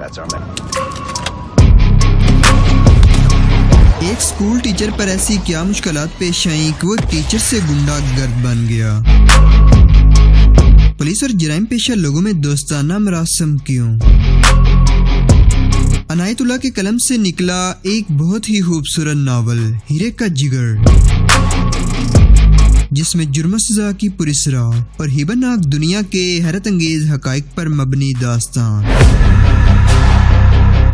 ایک school teacher پر ایسی کیا مشکلات پیش آئیں کہ وہ ٹیچر سے گنڈا گرد بن گیا؟ پولیس اور جرائم پیشہ لوگوں میں دوستانہ مراسم کیوں؟ عنایت اللہ کے قلم سے نکلا ایک بہت ہی خوبصورت ناول ہیرے کا جگر، جس میں جرم و سزا کی پراسرار اور ہیبت ناک دنیا کے حیرت انگیز حقائق پر مبنی داستان۔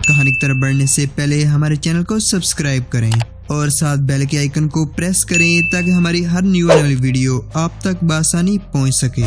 کہانی کی طرف بڑھنے سے پہلے ہمارے چینل کو سبسکرائب کریں اور ساتھ بیل کے آئیکن کو پریس کریں تاکہ ہماری ہر نیو آنے والی ویڈیو آپ تک بآسانی پہنچ سکے۔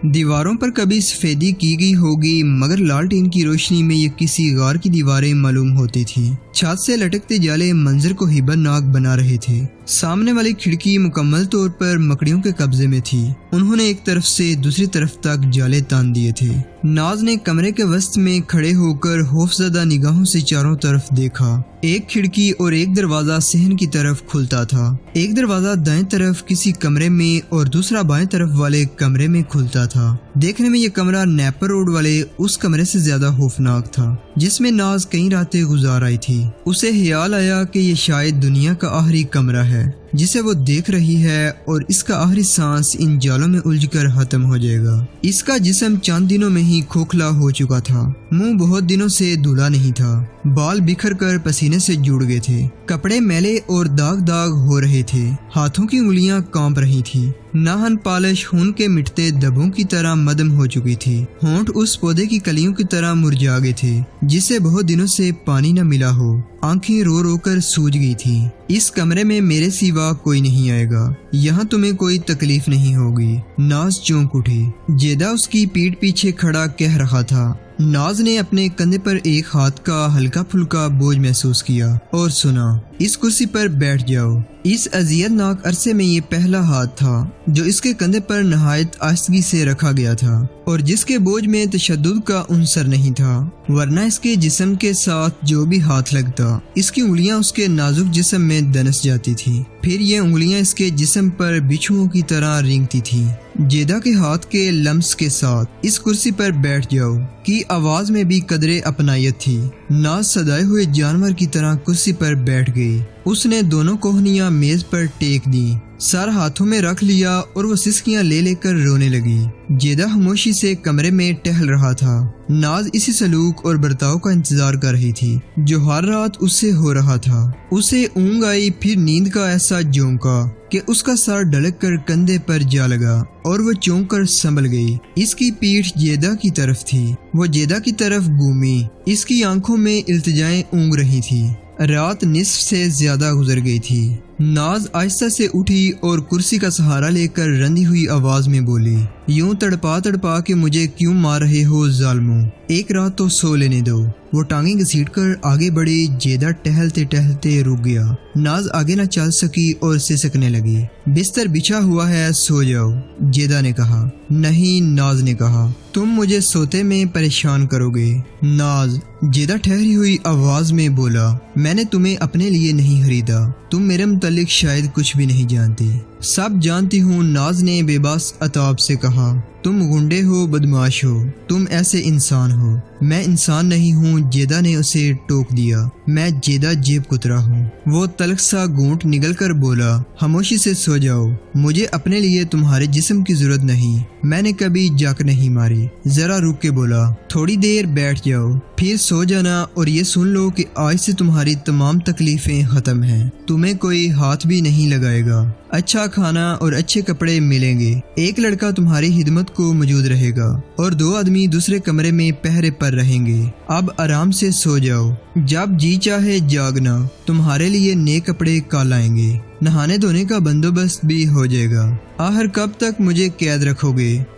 دیواروں پر کبھی سفیدی کی گئی ہوگی، مگر لالٹین کی روشنی میں یہ کسی غار کی دیواریں معلوم ہوتی تھیں۔ چھت سے لٹکتے جالے منظر کو ہیبت ناک بنا رہے تھے۔ سامنے والی کھڑکی مکمل طور پر مکڑیوں کے قبضے میں تھی۔ انہوں نے ایک طرف سے دوسری طرف تک جالے تان دیے تھے۔ ناز نے کمرے کے وسط میں کھڑے ہو کر خوفزدہ نگاہوں سے چاروں طرف دیکھا۔ ایک کھڑکی اور ایک دروازہ صحن کی طرف کھلتا تھا۔ ایک دروازہ دائیں طرف کسی کمرے میں اور دوسرا بائیں طرف والے کمرے میں کھلتا تھا۔ دیکھنے میں یہ کمرہ نیپر روڈ والے اس کمرے سے زیادہ خوفناک تھا جس میں ناز کئی راتیں گزار آئی تھی۔ اسے خیال آیا کہ یہ شاید دنیا کا آخری کمرہ ہے جسے وہ دیکھ رہی ہے اور اس کا آخری سانس ان جالوں میں الجھ کر ختم ہو جائے گا۔ اس کا جسم چند دنوں میں ہی کھوکھلا ہو چکا تھا۔ منہ بہت دنوں سے دھلا نہیں تھا۔ بال بکھر کر پسینے سے جڑ گئے تھے۔ کپڑے میلے اور داغ داغ ہو رہے تھے۔ ہاتھوں کی انگلیاں کانپ رہی تھی۔ ناہن پالش خون کے مٹتے دبوں کی طرح مدم ہو چکی تھی۔ ہونٹ اس پودے کی کلیوں کی طرح مرجھا گئے تھے جسے بہت دنوں سے پانی نہ ملا ہو۔ آنکھیں رو رو کر سوج گئی تھی۔ اس کمرے میں میرے سوا کوئی نہیں آئے گا، یہاں تمہیں کوئی تکلیف نہیں ہوگی۔ ناز چونک اٹھی۔ جیدہ اس کی پیٹھ پیچھے کھڑا کہہ رہا تھا۔ ناز نے اپنے کندھے پر ایک ہاتھ کا ہلکا پھلکا بوجھ محسوس کیا اور سنا، اس کرسی پر بیٹھ جاؤ۔ اس اذیت ناک عرصے میں یہ پہلا ہاتھ تھا جو اس کے کندھے پر نہایت آہستگی سے رکھا گیا تھا اور جس کے بوجھ میں تشدد کا عنصر نہیں تھا، ورنہ اس کے جسم کے ساتھ جو بھی ہاتھ لگتا اس کی انگلیاں اس کے نازک جسم میں دنس جاتی تھی۔ پھر یہ انگلیاں اس کے جسم پر بچھوؤں کی طرح رینگتی تھی۔ جیدہ کے ہاتھ کے لمس کے ساتھ اس کرسی پر بیٹھ جاؤ کی آواز میں بھی قدرے اپنائیت تھی۔ ناز سدائے ہوئے جانور کی طرح کرسی پر بیٹھ گئی۔ اس نے دونوں کوہنیاں میز پر ٹیک دی، سر ہاتھوں میں رکھ لیا اور وہ سسکیاں لے لے کر رونے لگی۔ جیدہ خاموشی سے کمرے میں ٹہل رہا تھا۔ ناز اسی سلوک اور برتاؤ کا انتظار کر رہی تھی جو ہر رات اس سے ہو رہا تھا۔ اسے اونگ آئی، پھر نیند کا ایسا جھونکا کہ اس کا سر ڈھلک کر کندھے پر جا لگا اور وہ چونک کر سنبھل گئی۔ اس کی پیٹھ جیدہ کی طرف تھی۔ وہ جیدہ کی طرف گھومی۔ اس کی آنکھوں میں التجائیں اونگ رہی تھی۔ رات نصف سے زیادہ گزر گئی تھی۔ ناز آہستہ سے اٹھی اور کرسی کا سہارا لے کر رندی ہوئی آواز میں بولی، یوں تڑپا تڑپا کے مجھے کیوں مار رہے ہو ظالموں، ایک رات تو سو لینے دو۔ وہ ٹانگیں گھسیٹ کر آگے بڑھی۔ جیدہ ٹہلتے ٹہلتے رک گیا۔ ناز آگے نہ چل سکی اور سسکنے لگی۔ بستر بچھا ہوا ہے، سو جاؤ، جیدہ نے کہا۔ نہیں، ناز نے کہا، تم مجھے سوتے میں پریشان کرو گے۔ ناز، جیدہ ٹھہری ہوئی آواز میں بولا، میں نے تمہیں اپنے لیے نہیں خریدا، تم میرے متعلق شاید کچھ بھی نہیں جانتی۔ سب جانتی ہوں، ناز نے بے بس عتاب سے کہا، تم گنڈے ہو، بدماش ہو، تم ایسے انسان ہو۔ میں انسان نہیں ہوں، جیدہ نے اسے ٹوک دیا۔ میں جیدہ جیب کترا ہوں۔ وہ تلخ سا گھونٹ نگل کر بولا، خاموشی سے سو جاؤ، مجھے اپنے لیے تمہارے جسم کی ضرورت نہیں، میں نے کبھی جاک نہیں ماری۔ ذرا رک کے بولا، تھوڑی دیر بیٹھ جاؤ، پھر سو جانا اور یہ سن لو کہ آج سے تمہاری تمام تکلیفیں ختم ہیں، تمہیں کوئی ہاتھ بھی نہیں لگائے گا، اچھا کھانا اور اچھے کپڑے ملیں گے، ایک لڑکا تمہاری خدمت کو موجود رہے گا اور 2 آدمی دوسرے کمرے میں پہرے پر رہیں گے۔ اب آرام سے سو جاؤ، جب جی چاہے جاگنا، تمہارے لیے نئے کپڑے کال آئیں گے، نہانے دھونے کا بندوبست بھی ہو جائے گا۔ آخر کب تک مجھے قید رکھو گے؟